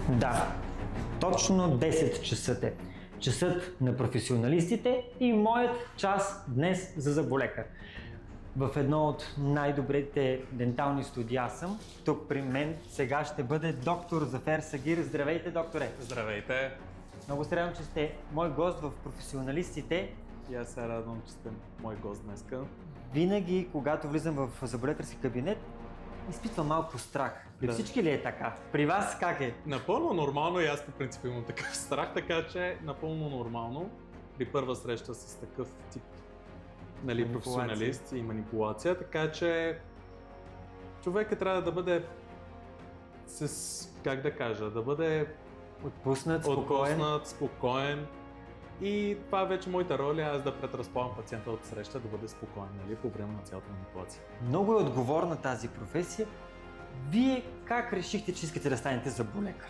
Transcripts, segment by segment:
Да, точно 10 часа е. Часът на професионалистите и моят час днес за зъболекар. В едно от най-добрите дентални студия съм. Тук при мен сега ще бъде доктор Зафер Сагир. Здравейте, докторе! Здравейте! Много се радвам, че сте мой гост в професионалистите. И аз се радвам, че сте мой гост днеска. Винаги, когато влизам в зъболекарски кабинет, изпитвам малко страх. При всички ли е така? При вас как е? Напълно нормално и аз по принцип имам такъв страх, така че напълно нормално при първа среща с такъв тип професионалист и манипулация, така че човекът трябва да бъде да бъде отпуснат, спокоен. И това вече моята роля е аз да предразполагам пациента от среща да бъде спокоен, по време на цялата манипулация. Много е отговорна тази професия. Вие как решихте, че искате да станете зъболекар?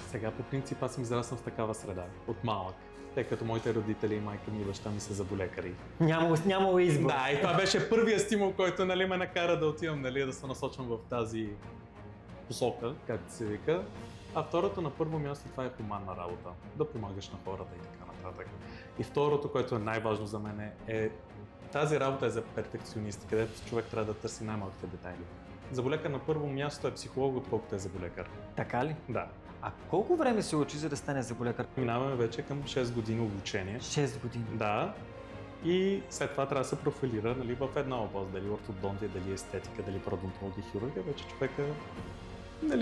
Сега по принцип аз съм израснал в такава среда, от малък, тъй като моите родители, майка ми и баща ми са зъболекари. Нямало избор. Да, и това беше първият стимул, който ме накара да отивам, да се насочвам в тази посока, както се вика. А второто, на първо място, това е хуманна работа, да помагаш на хората и така нататък. И второто, което е най-важно за мен е тази работа е за перфекционисти, където човек трябва да търси най-малките детайли. Зъболекар на първо място е психолог, отколкото е зъболекар. Така ли? Да. А колко време се учи, за да стане зъболекар? Минаваме вече към 6 години обучение. 6 години? Да. И след това трябва да се профилира в една област, дали ортодонтия, дали естетика, дали пародонтология, хирургия, вече човека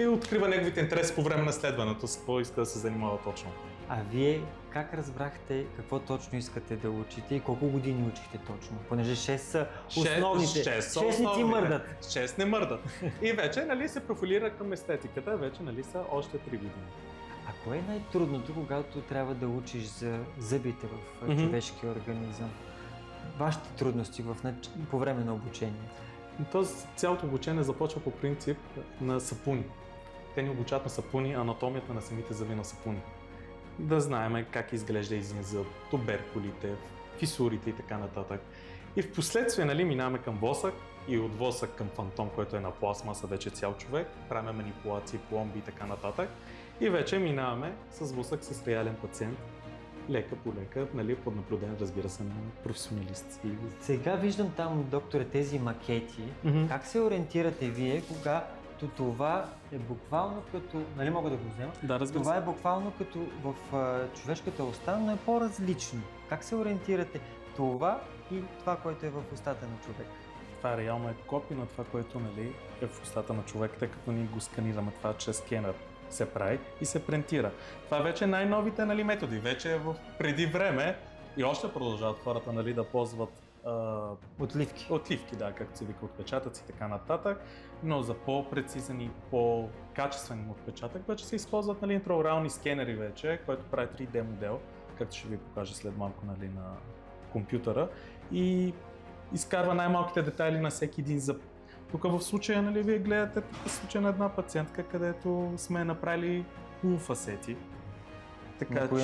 открива неговите интереси по време на следването, с какво иска да се занимава точно. А вие как разбрахте какво точно искате да учите и колко години учихте точно? Понеже 6 са основните. 6 не ти мърдат. 6 не мърдат. И вече се профилира към естетиката, вече са още 3 години. А кое е най-трудното, когато трябва да учиш за зъбите в човешкия организъм? Вашите трудности по време на обучение? Цялото обучение започва по принцип на сапуни. Те ни обучават на сапуни, анатомията на самите зъби на сапуни. Да знаем как изглежда един зъб, туберкулите, фисурите и така нататък. И в последствие минаваме към восък и от восък към фантом, който е на пластмаса, вече цял човек, правим манипулации, пломби и така нататък. И вече минаваме с восък с реален пациент, лека по лека, под наблюдение, разбира се, на професионалисти. Сега виждам там, докторе, тези макети. Как се ориентирате вие, когато това е буквално като, мога да го взема? Да, разбира се. Това е буквално като в човешката уста, но е по-различно. Как се ориентирате това и това, което е в устата на човек? Това реално е копия на това, което е в устата на човек, тъй като ние го сканираме това чрез скенер се прави и се принтира. Това вече е най-новите методи. Вече е преди време и още продължават хората да ползват отливки. Отливки, да, както се вика, отпечатъци и така нататък, но за по-прецизен и по-качествен отпечатък вече се използват интраорални скенери вече, който прави 3D модел, както ще ви покажа след малко на компютъра, и изкарва най-малките детайли на всеки един зъб. Тук в случая, вие гледате случай на една пациентка, където сме направили полуфасети.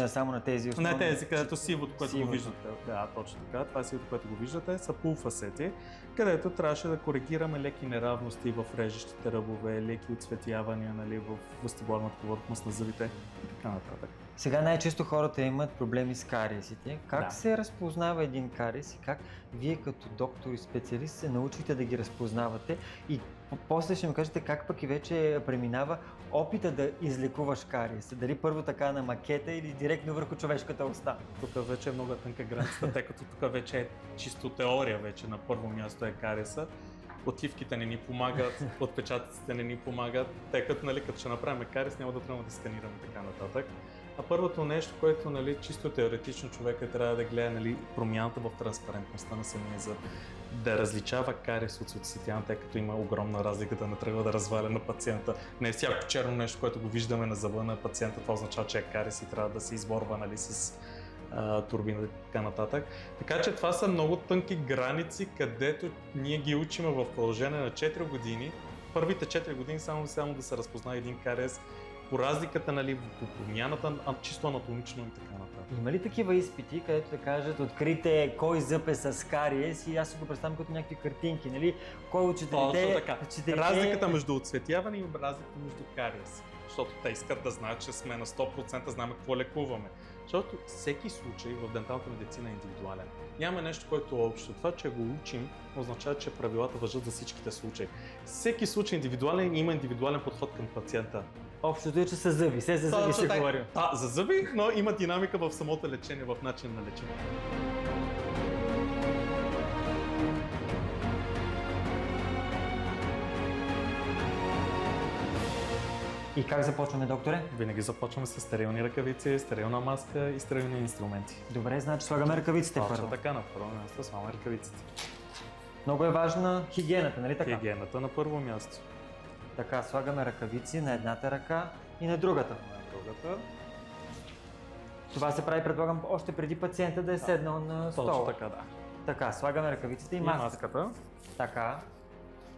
Само на тези основни? На тези, където сивото, което го виждате. Да, точно така. Това сивото, което го виждате, са полуфасети, където трябваше да коригираме леки неравности в режещите ръбове, леки отцветявания в вестибуларната повърхност на зъбите и така нататък. Сега най-често хората имат проблеми с кариесите. Как се разпознава един кариес и как вие като доктор и специалист се научихте да ги разпознавате и после ще ми кажете как пък и вече преминава опита да излекуваш кариеса? Дали първо така на макета или директно върху човешката уста? Тук вече е много тънка граница, тъй като тук вече е чисто теория, вече на първо място е кариеса. Отливките не ни помагат, отпечатъците не ни помагат, тъй като като ще направим кариес, няма да трябва да сканираме така нататък. А първото нещо, което чисто теоретично човека трябва да гледа промяната в транспарентността на самия зъб, да различава кариес от светоцветян, тъй като има огромна разлика, да не трябва да разваля на пациента. Не е всяко черно нещо, което го виждаме на зъба на пациента, това означава, че е кариес и трябва да се изборва с турбина и така нататък. Така че това са много тънки граници, където ние ги учим в продължение на 4 години. Първите 4 години само да се разпознае един кариес по разликата, нали, по промяната, чисто анатомично и така нататък. Има ли такива изпити, където да кажат, открите кой зъб е с кариес и аз си го представям като някакви картинки, нали? Кой учителите... Точно така. Разликата между оцветяване и разликата между кариес. Защото те искат да знаят, че сме на 100% знаем какво лекуваме. Защото всеки случай в денталната медицина е индивидуален. Няма нещо, което е общо. Това, че го учим, означава, че правилата важат за всичките случаи. Всеки случай е индивидуален и има индивидуален подход към пациента. Общото е, че са зъби, все за зъби се говори. Да, за зъби, но има динамика в самото лечение, в начин на лечение. И как започваме, докторе? Винаги започваме с стерилни ръкавици, стерилна маска и стерилни инструменти. Добре, значи слагаме ръкавиците първо. Точно така, на първо място слагаме ръкавиците. Много е важна хигиената, нали така? Хигиената на първо място. Така, слагаме ръкавици на едната ръка и на другата. На другата. Това се прави, предлагам, още преди пациента да е седнал на стола. Точно така, да. Така, слагаме ръкавиците и маската. Така.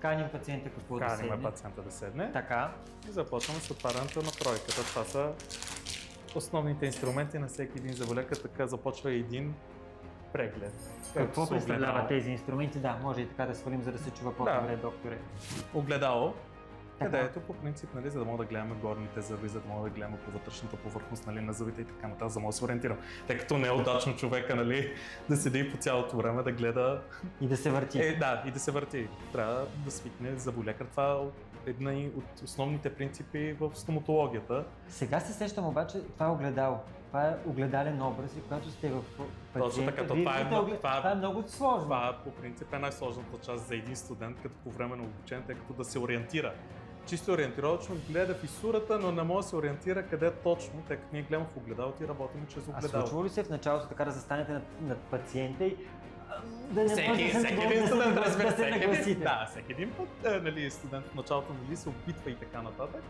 Каним пациента какво да седне. Каним пациента да седне. Така. И започваме с отварянето на тройката. Това са основните инструменти на всеки един заболекар. Така започва един преглед. Какво представляват тези инструменти? Да, може и така да свалим, за да се чува по-добре, докторе. Огледало, където по принцип, нали, за да мога да гледаме горните зъби, за да мога да гледаме по вътрешната повърхност, нали, на зъбите и така нататък, за да мога да се ориентирам. Тъй като не е удачно човека, нали, да седи по цялото време да гледа... И да се върти. Да, и да се върти. Трябва да свикне заболекар. Това е една от основните принципи в стоматологията. Сега се сещам обаче, това е огледало. Това е огледален образ и когато сте в пациента, точно така, това е много сложно. Това по принцип е най-сложната част за един студент, като по време на обучение, тъй като да се ориентира. Чисто ориентировачно гледа фисурата, но не може да се ориентира къде точно, тъй като ние гледаме в огледалото и работим чрез огледало. А случва ли се в началото така да застанете над пациента и да не всеки един студент, разбира се, да, всеки един път, нали, студент в началото, нали, се опитва и така нататък,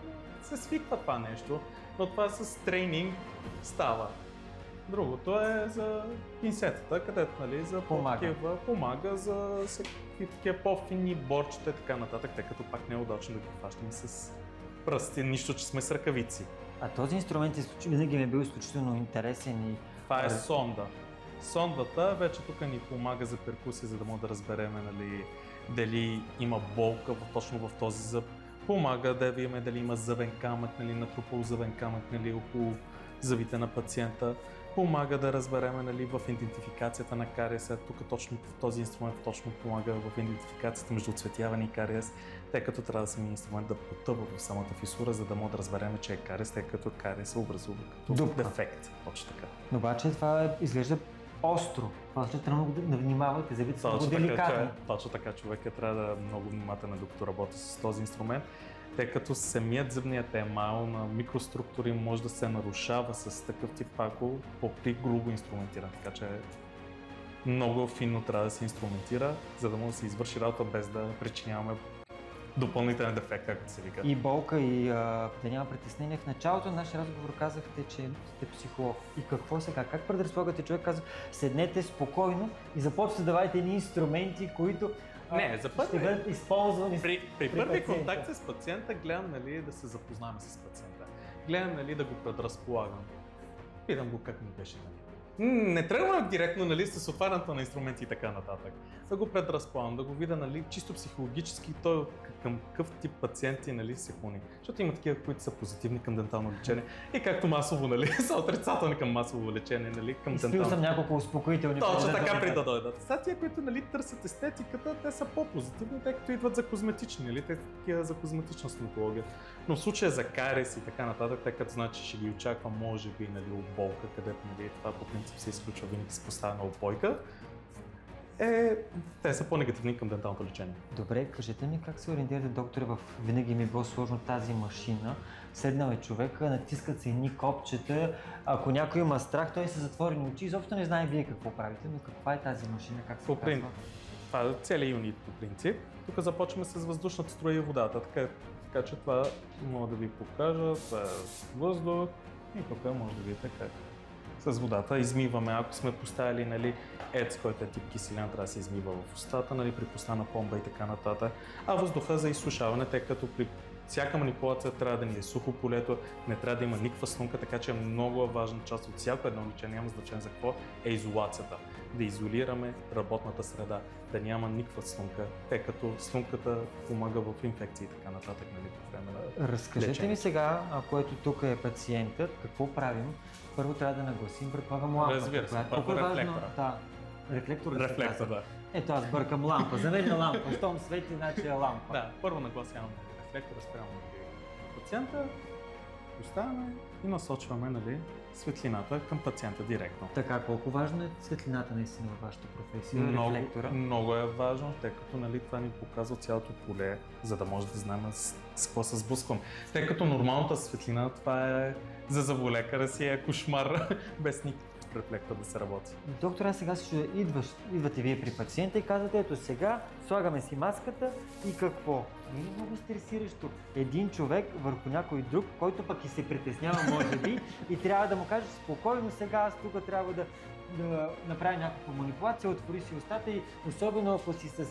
се свиква това нещо, но това с тренинг става. Другото е за пинсетата, където, нали, за помага за такива по-финни борчета и така нататък, тъй като пак не е удачно да ги хващаме с пръсти, нищо, че сме с ръкавици. А този инструмент винаги ми е бил изключително интересен и... Това е сонда. Сондата вече тук ни помага за перкусия, за да може да разберем, нали, дали има болка точно в този зъб. Помага да видим дали има зъбен камък, нали, натрупал зъбен камък, нали, около зъбите на пациента. Помага да разберем, нали, в идентификацията на кариеса. Тук точно този инструмент точно помага в идентификацията между оцветяване и кариес, тъй като трябва да самия инструмент да потъва в самата фисура, за да може да разберем, че е кариес, тъй като кариес се образува като дефект. Точно така. Но обаче това изглежда остро. Просто трябва да внимавате, зъбите са много деликатни. Точно така, човекът трябва да е много внимателен, докато работи с този инструмент, тъй като самият зъбният емал на микроструктури може да се нарушава с такъв тип пако при грубо инструментиран. Така че много финно трябва да се инструментира, за да може да се извърши работа без да причиняваме допълнителен дефект, както се вика. И болка, и да няма притеснение. В началото на нашия разговор казахте, че сте психолог. И какво сега? Как предразполагате? Човек казва, седнете спокойно и започвате да давате едни инструменти, които ще бъдат използвани при първи контакт с пациента гледам, нали, да се запознаваме с пациента. Гледам, нали, да го предразполагам. Питам го как ми беше, нали. Не тръгвам директно, нали, с отварянето на инструменти и така нататък. Да го предразполагам, да го видя, нали, чисто психологически той към какъв тип пациенти, нали, се клони. Защото има такива, които са позитивни към дентално лечение и както масово, нали, са отрицателни към масово лечение, нали, към дентално. Изпил съм няколко успокоителни. Точно така при да дойдат. Сега тия, които, нали, търсят естетиката, те са по-позитивни, тъй като идват за козметични, нали, те са такива за козметична стоматология. Но в случая за кариес и така нататък, тъй като значи ще ги очаква, може би, нали, оболка, където, нали, това по принцип се изключва винаги с поставена опойка, те са по-негативни към денталното лечение. Добре, кажете ми как се ориентирате, докторе, винаги ми е било сложно тази машина. Седнал е човека, натискат се едни копчета, ако някой има страх, той се затворени очи, изобщо не знае вие какво правите, но каква е тази машина, как се казва? Това е целият юнит по принцип. Тук започваме с въздушната струя и водата, така че това мога да ви покажа, това е въздух и тук може да видите как. С водата измиваме, ако сме поставили, нали, ец, който е тип киселина, трябва да се измива в устата, нали, при поставена пломба и така нататък. А въздуха за изсушаване, тъй като при всяка манипулация трябва да ни е сухо полето, не трябва да има никаква слънка, така че много важна част от всяко едно лечение, няма значение за какво, е изолацията. Да изолираме работната среда, да няма никаква слънка, тъй като слънката помага в инфекции и така нататък, нали, по време на Разкажете лечение. ми сега, ако ето тук е пациентът, какво правим? Първо трябва да нагласим, предполагам лампата. Разбира се, първо Колко е важно? рефлектора. Да. Рефлектор. Рефлектор, да. Ето аз бъркам лампа. За мен е лампа. Щом свети, значи е лампа. Да, първо нагласяваме рефлектора спрямо пациента, поставяме и насочваме, нали, светлината към пациента директно. Така, колко важна е светлината наистина във вашата професия? Рефлектора? Много е важно, тъй като, нали, това ни показва цялото поле, за да може да знаем с какво се сблъсквам. Тъй като нормалната светлина, това е за зъболекара си е кошмар без никакъв рефлектор да се работи. Доктор, аз сега ще идвате вие при пациента и казвате, ето сега слагаме си маската и какво? Не е много стресиращо. Един човек върху някой друг, който пък и се притеснява, може би, и трябва да му кажеш спокойно, сега аз тук трябва да направя някаква манипулация, отвори си устата и особено ако си с,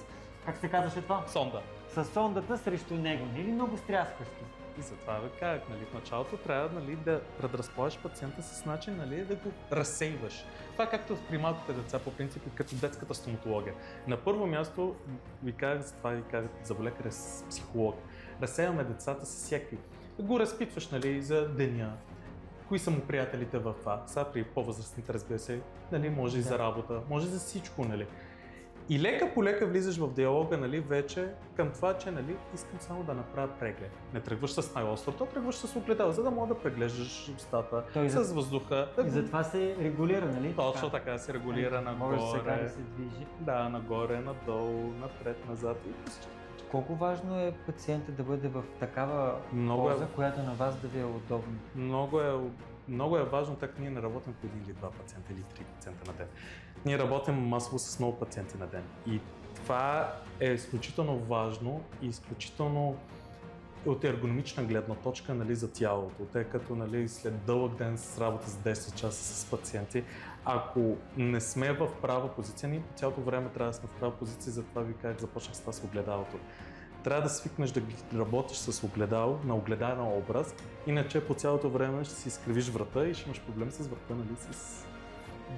как се казваше това? Сонда. С сондата срещу него, не е ли много стряскащо? И затова ви казах, нали, в началото трябва, нали, да предразполагаш пациента с начин, нали, да го разсейваш. Това както при малките деца по принцип и като детската стоматология. На първо място ви казах, затова ви казах, зъболекар е психолог. Разсейваме децата с всякакви. Го разпитваш, нали, за деня, кои са му приятелите в това. Сега при по-възрастните, разбира се, нали, може и за работа, може за всичко, нали. И лека по лека влизаш в диалога, нали, вече към това, че, нали, искам само да направя преглед. Не тръгваш с най-острото, тръгваш с огледало, за да мога да преглеждаш устата с въздуха. И затова се регулира, нали? Точно така се регулира нагоре. Може сега да се движи. Да, нагоре, надолу, напред, назад и всичко. Колко важно е пациентът да бъде в такава поза, която на вас да ви е удобно? Много е важно, тъй като ние не работим по един или два пациента или три пациента на ден. Ние работим масово с много пациенти на ден. И това е изключително важно и изключително от ергономична гледна точка, нали, за тялото, тъй като, нали, след дълъг ден с работа за 10 часа с пациенти, ако не сме в права позиция, ние по цялото време трябва да сме в права позиция, затова ви казах, започнах с това с огледалото. Трябва да свикнеш да работиш с огледало, на огледарен образ, иначе по цялото време ще си изкривиш врата и ще имаш проблем с врата, нали, с...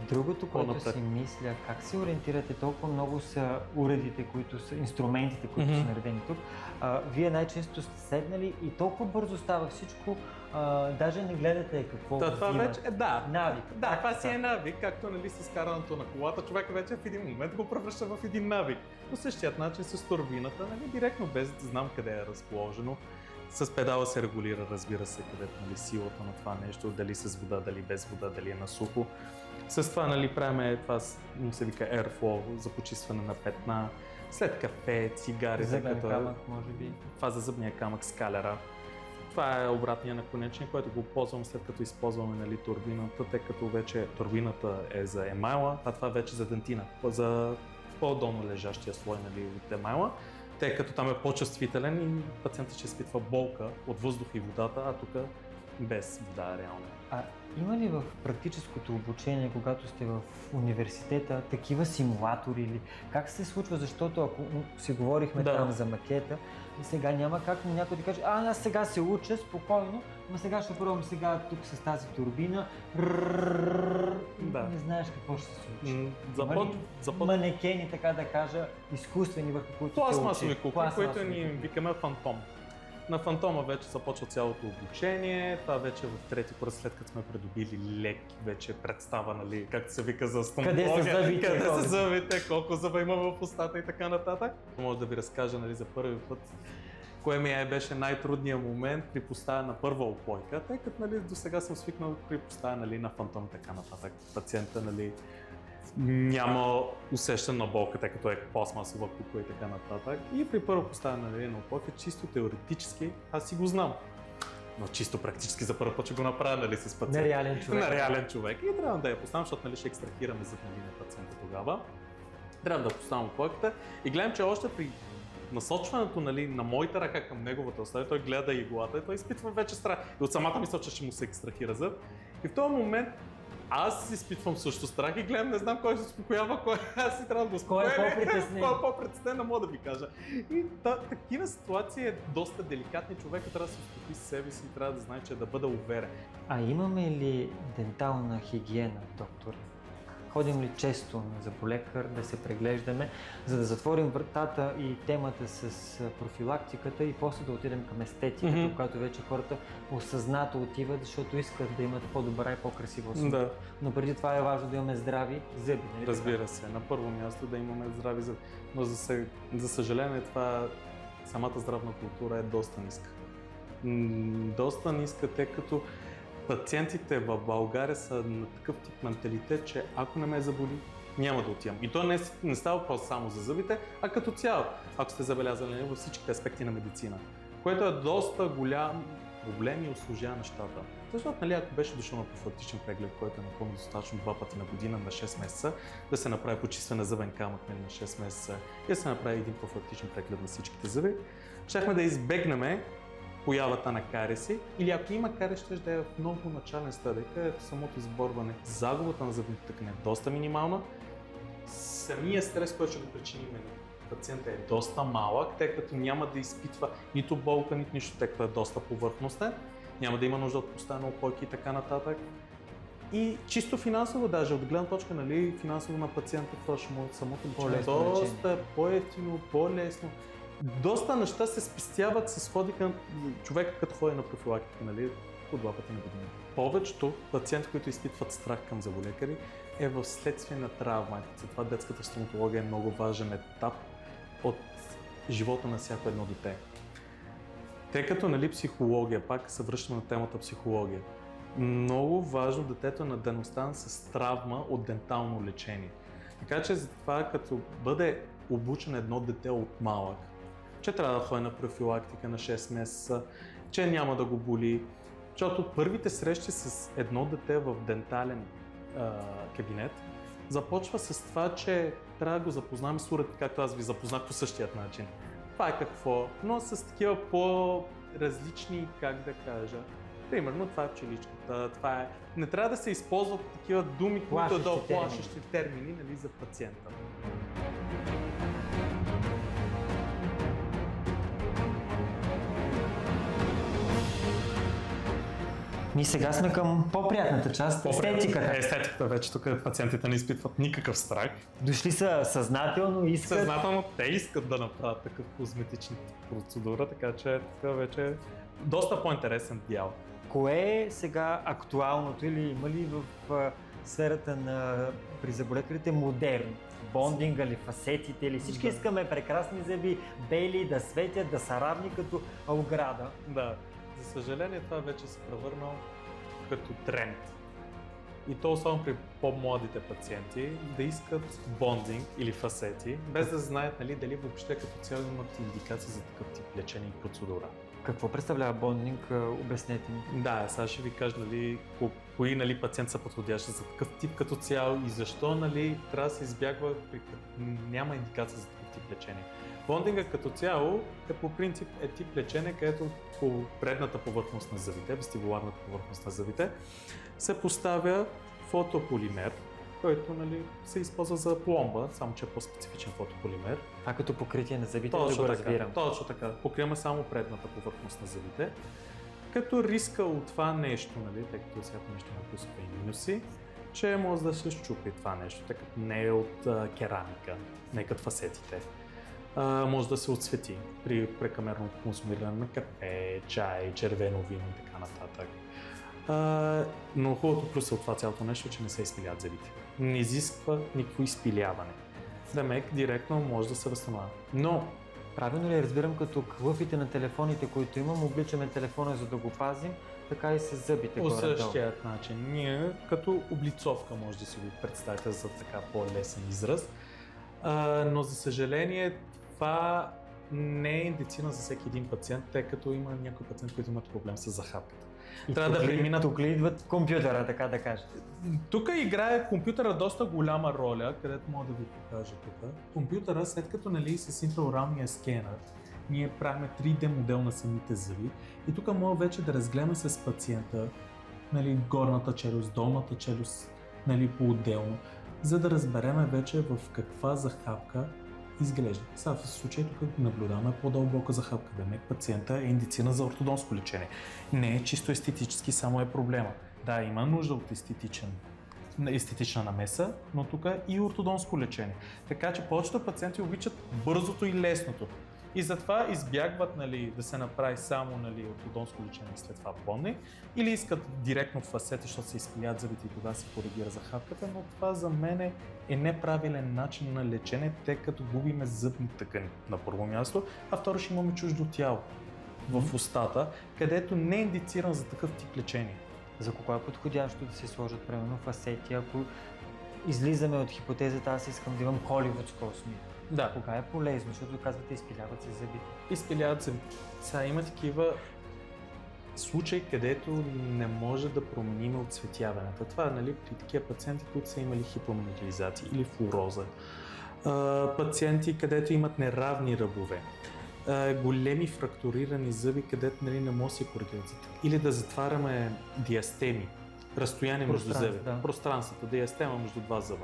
Другото, което си мисля, как се ориентирате, толкова много са уредите, които са, инструментите, които са наредени тук. Вие най-често сте седнали и толкова бързо става всичко, даже не гледате какво това вече е, навик. Да, това си е навик, както, нали, с карането на колата, човек вече в един момент го превръща в един навик. По същият начин с турбината, нали, директно без да знам къде е разположено. С педала се регулира, разбира се, където, нали, силата на това нещо, дали с вода, дали без вода, дали е на сухо. С това, нали, правим това, се вика Airflow, за почистване на петна, след кафе, цигари, зъбен камък, може би. Това за зъбния камък, скалера. Това е обратния наконечник, който го ползвам след като използваме, нали, турбината, тъй като вече турбината е за емайла, а това вече за дентина, за по-долно лежащия слой, нали, от емайла, тъй като там е по-чувствителен и пациентът ще изпитва болка от въздуха и водата, а тук без вода реално. А има ли в практическото обучение, когато сте в университета, такива симулатори или как се случва? Защото ако си говорихме там за макета, и сега няма как някой да каже, аз сега се уча спокойно, но сега ще пробвам сега тук с тази турбина, не знаеш какво ще се случи. Манекени, така да кажа, изкуствени, върху които се учи. Пластмасови кукли, които ние викаме фантом. На фантома вече започва цялото обучение, това вече в трети курс, след като сме придобили леки вече представа, нали, както се вика за стоматология, къде са зъбите, колко зъба има в устата и така нататък. Може да ви разкажа, нали, за първи път, кое ми беше най-трудният момент при поставяне на първа опойка, тъй като, нали, до сега съм свикнал при поставяне, нали, на фантом и така нататък. Пациента, нали, няма усещане на болка, тъй като е пластмасова кукла и така нататък. И при първо поставяне на опойка, чисто теоретически, аз си го знам. Но чисто практически за първ път ще го направя, нали, с пациент. На реален човек. И трябва да я поставям, защото, нали, ще екстрахираме зъб, нали, на пациента тогава. Трябва да поставям опойката и гледам, че още при насочването, нали, на моята ръка към неговата уста, той гледа иглата и той изпитва вече страх. И от самата мисъл, че ще му се екстрахира зъб. И в този момент аз изпитвам също страх и гледам, не знам кой се успокоява, кой аз си трябва да го успокоя. Кой е по-притеснен? Кой е по-притеснен, не мога да ви кажа. И такива ситуации е доста деликатни. Човека трябва да се успокои с себе си и трябва да знае, че да бъде уверен. А имаме ли дентална хигиена, доктор? Ходим ли често на зъболекар да се преглеждаме, за да затворим вратата и темата с профилактиката и после да отидем към естетиката, когато вече хората осъзнато отиват, защото искат да имат по-добра и по-красива услуга. Да. Но преди това е важно да имаме здрави зъби. Нали? Разбира се, на първо място да имаме здрави зъби. Но за съжаление самата здравна култура е доста ниска. Доста ниска, тъй като пациентите в България са на такъв тип менталитет, че ако не ме заболи, няма да отивам. И то не става просто само за зъбите, а като цяло, ако сте забелязали във всичките аспекти на медицина, което е доста голям проблем и усложнява нещата. Защото, нали, ако беше дошъл на профилактичен преглед, който е напълно достатъчно 2 пъти на година на 6 месеца, да се направи почистване на зъбен камък на 6 месеца и да се направи един профилактичен преглед на всичките зъби, щяхме да избегнем появата на кариеси, или ако има кариес, ще да е в много начален стадий, където самото сборване, загубата на зъбните тъкани е доста минимална. Самия стрес, който ще го причини пациента е доста малък, тъй като няма да изпитва нито болка, нито нищо, тъй като е доста повърхностен, няма да има нужда от постоянно опойки и така нататък. И чисто финансово, даже от гледна точка, нали, финансово на пациента, това ще му самото лечение доста по-евтино, по-лесно. Доста неща се спестяват с ходика човека, като ходи на профилактика, нали, по 2 пъти на година. Повечето пациенти, които изпитват страх към зъболекари, е в следствие на травма. Затова детската стоматология е много важен етап от живота на всяко едно дете. Тъй като, нали, психология, пак се връщаме на темата психология, много важно детето е наденостан с травма от дентално лечение. Така че затова, като бъде обучен едно дете от малък, че трябва да ходи на профилактика на 6 месеца, че няма да го боли, защото първите срещи с едно дете в дентален кабинет започва с това, че трябва да го запознаваме с уред, както аз ви запознах по същият начин. Това е какво, но с такива по-различни, как да кажа. Примерно, това е пчеличката, това е... Не трябва да се използват такива думи, които да оплашещи термини, нали, за пациента. Ние сега сме към по-приятната част, естетиката. Естетиката вече, тук пациентите не изпитват никакъв страх. Дошли са съзнателно, искат... Съзнателно те искат да направят такъв козметична процедура, така че това вече е доста по-интересен дял. Кое е сега актуалното или има ли в сферата на при зъболекарите модерно? Бондинга ли, фасетите или всички искаме прекрасни зъби, бели, да светят, да са равни като ограда. Да, за съжаление това вече се превърнал като тренд. И то особено при по-младите пациенти да искат бондинг или фасети, без да знаят, нали, дали въобще като цяло имат индикации за такъв тип лечение и процедура. Какво представлява бондинг? Обяснете ми. Да, сега ще ви кажа, нали, кои, нали, пациенти са подходящи за такъв тип като цяло и защо, нали, трябва да се избягва няма индикация за такъв тип лечение. Бондинга като цяло е по принцип тип лечение, където по предната повърхност на зъбите, вестибуларната повърхност на зъбите, се поставя фотополимер, който, нали, се използва за пломба, само че е по-специфичен фотополимер. А като покритие на зъбите, точно да го разбирам. Точно така. Покриваме само предната повърхност на зъбите. Като риска от това нещо, нали, тъй като всяко нещо има плюсове и минуси, че може да се счупи това нещо, тъй като не е от керамика, не е като фасетите. Може да се отцвети при прекамерно консумиране на кафе, чай, червено вино и така нататък. Но хубавото плюс е от това цялото нещо, че не се изпиляват зъбите. Не изисква никакво изпиляване. Демек директно може да се възстановява. Но правилно ли разбирам, като клъфите на телефоните, които имам, обличаме телефона, за да го пазим, така и с зъбите по същият начин. Ние като облицовка може да си го представите за така по-лесен израз. Но за съжаление това не е индицирано за всеки един пациент, тъй като има някои пациенти, които имат проблем с захапката. Трябва да преминат. Тук ли идват компютъра, така да кажа? Тук играе компютъра доста голяма роля, където мога да ви покажа тук. Компютъра, след като, нали, с интраоралния скенер, ние правим 3D модел на самите зъби и тук мога вече да разгледаме с пациента, нали, горната челюст, долната челюст, нали, по-отделно, за да разбереме вече в каква захапка изглежда. Сега в случай тук наблюдаваме по-дълбока захапка. Демек пациента е индициран за ортодонско лечение. Не е чисто естетически само е проблема. Да, има нужда от естетична намеса, но тук е и ортодонско лечение. Така че повечето пациенти обичат бързото и лесното. И затова избягват, нали, да се направи само, нали, ортодонско лечение след това плонник, или искат директно фасети, защото се изпилят зъбите и тогава се коригира захапката, но това за мен е неправилен начин на лечение, тъй като губиме зъбни тъкани на първо място, а второ ще имаме чуждо тяло в устата, където не е индициран за такъв тип лечение. За кого е подходящо да се сложат, примерно, фасети, ако излизаме от хипотезата, аз искам да имам холивудска усмивка? Да. Кога е полезно, защото казвате, изпиляват се зъбите? Изпиляват се. Сега има такива случаи, където не може да променим оцветяването. Това е, нали, при такива пациенти, които са имали хипоминерализация или флороза. Пациенти, където имат неравни ръбове. Големи фрактурирани зъби, където, нали, не може да се коригират. Или да затваряме диастеми, разстояние между зъби. Да. Пространството, диастема между два зъба.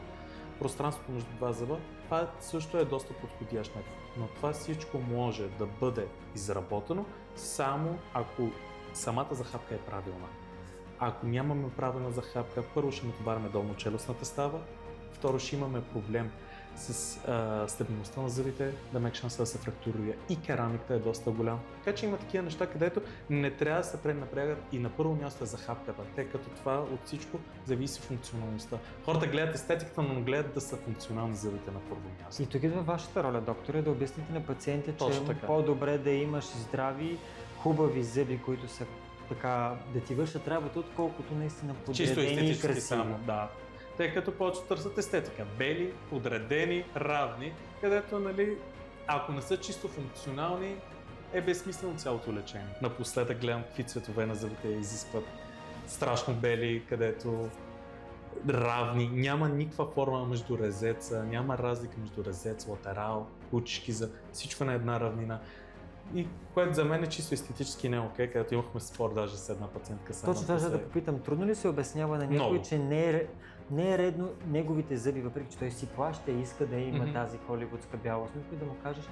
Пространството между два зъба, това също е доста подходящ метод. Но това всичко може да бъде изработено само ако самата захапка е правилна. Ако нямаме правилна захапка, първо ще натоваряме долно-челюстната става, второ ще имаме проблем с стабилността на зъбите, да мек шанса да се фрактурира и керамиката е доста голям. Така че има такива неща, където не трябва да се пренапрягат и на първо място е захапката, тъй като това от всичко зависи функционалността. Хората гледат естетиката, но не гледат да са функционални зъбите на първо място. И тук идва вашата роля, доктор, да обясните на пациентите, че Точно е така. по-добре да имаш здрави, хубави зъби, които са така да ти вършат работа, отколкото наистина Чисто подредени и естетически красиви. само, да. Тъй като повече търсят естетика. Бели, подредени, равни, където, нали, ако не са чисто функционални, е безсмислено цялото лечение. Напоследък гледам какви цветове на зъбите изискват. Страшно бели, където равни, няма никаква форма между резеца, няма разлика между резец, латерал, кучки, за всичко на една равнина. И което за мен е чисто естетически не е окей, където имахме спор даже с една пациентка. Точно това ще да попитам, трудно ли се обяснява на някой, че не е редно неговите зъби, въпреки че той си плаща и иска да има тази холивудска бяла усмивка, да му кажеш,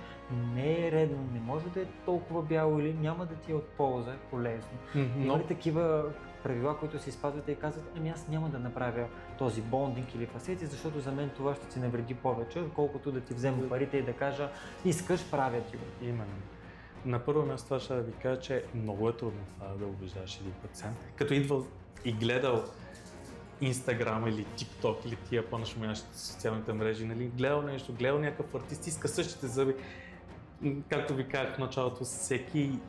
не е редно, не може да е толкова бяло или няма да ти е от полза, полезно. Има ли такива правила, които се спазвате и казват, ами аз няма да направя този бондинг или фасети, защото за мен това ще ти навреди повече, отколкото да ти взема парите и да кажа, искаш, правя ти го. Именно. На първо място това ще да ви кажа, че много е трудно това да убеждаш един пациент. Като идвал и гледал Instagram или TikTok или тия по-нашумящите социалните мрежи, нали, гледал нещо, гледал някакъв артист, иска същите зъби. Както ви казах в началото, всеки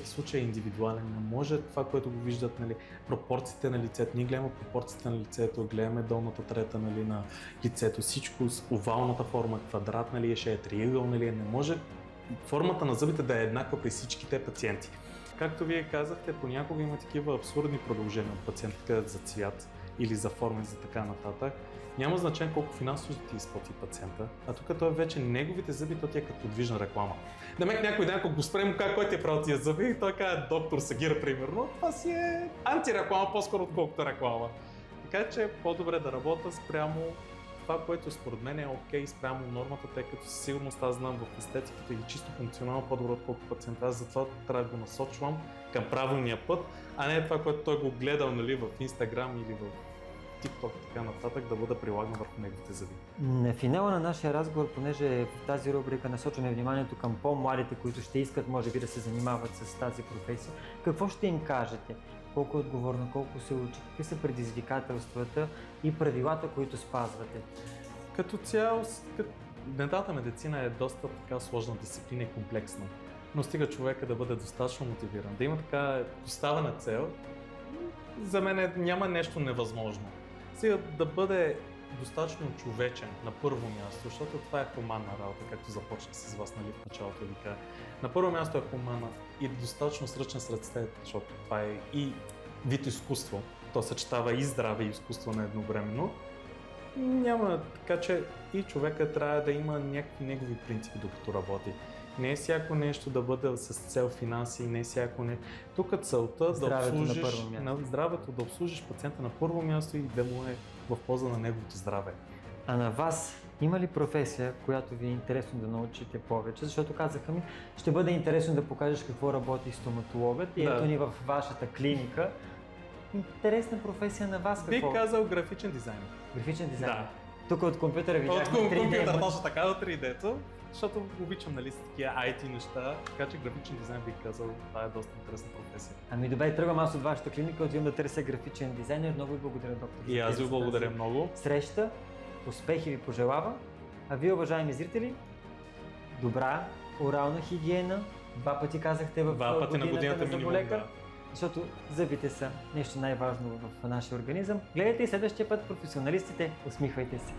случай е индивидуален. Не може това, което го виждат, нали, пропорциите на лицето. Ние гледаме пропорциите на лицето, гледаме долната трета, нали, на лицето, всичко с овалната форма, квадрат, нали, ще е триъгъл, нали, не може формата на зъбите да е еднаква при всичките пациенти. Както вие казахте, понякога има такива абсурдни продължения от пациентите за цвят или за форма и за така нататък. Няма значение колко финансово ти изплати пациента, а тук той вече неговите зъби, то ти е като подвижна реклама. Демек някой ден, ако го спрем, кой ти е правил тия зъби и той казва доктор Сагира, примерно, това си е антиреклама по-скоро отколкото реклама. Така че е по-добре да работя спрямо това, което според мен е окей, спрямо нормата, тъй като със сигурност аз знам в естетиката и чисто функционално по-добре отколкото пациента. Аз затова трябва да го насочвам към правилния път, а не това, което той го гледал, нали, в Instagram или в TikTok и така нататък, да бъде прилаган върху неговите зъби. На финала на нашия разговор, понеже в тази рубрика насочваме вниманието към по-младите, които ще искат, може би, да се занимават с тази професия, какво ще им кажете? Колко е отговорно, колко се учи, какви са предизвикателствата и правилата, които спазвате? Като цяло, денталната медицина е доста така сложна дисциплина и комплексна, но стига човека да бъде достатъчно мотивиран, да има така поставена цел, за мен няма нещо невъзможно. Сега да бъде достатъчно човечен на първо място, защото това е хуманна работа, както започнах с вас, нали, в началото ви кажа. На първо място е хуманна и достатъчно сръчен с ръцете, защото това е и вид изкуство. То съчетава и здраве и изкуство на едновременно. Няма, така че и човека трябва да има някакви негови принципи, докато работи. Не е всяко нещо да бъде с цел финанси, не е всяко нещо. Тук целта Здравето да на обслужиш първо място. здравето, да обслужиш пациента на първо място и да му е в полза на неговото здраве. А на вас има ли професия, която ви е интересно да научите повече? Защото казаха ми, ще бъде интересно да покажеш какво работи стоматологът и Да. ето ни в вашата клиника. Интересна професия на вас Бих какво? казал графичен дизайн. Графичен дизайн. Да. Тук от компютъра От видяхме 3D. компютър, точно така, от 3D-то, защото обичам нали, с такива IT неща, така че графичен дизайн бих казал, това е доста интересна професия. Ами добре, тръгвам аз от вашата клиника, отивам да търся графичен дизайнер. Много ви благодаря, доктор. И аз ви за благодаря тази много. Среща, успехи ви пожелавам. А вие, уважаеми зрители, добра орална хигиена. 2 пъти казахте в 2 пъти на годината минимум, зъболекар, да. защото зъбите са нещо най-важно в нашия организъм. Гледайте и следващия път професионалистите. Усмихвайте се!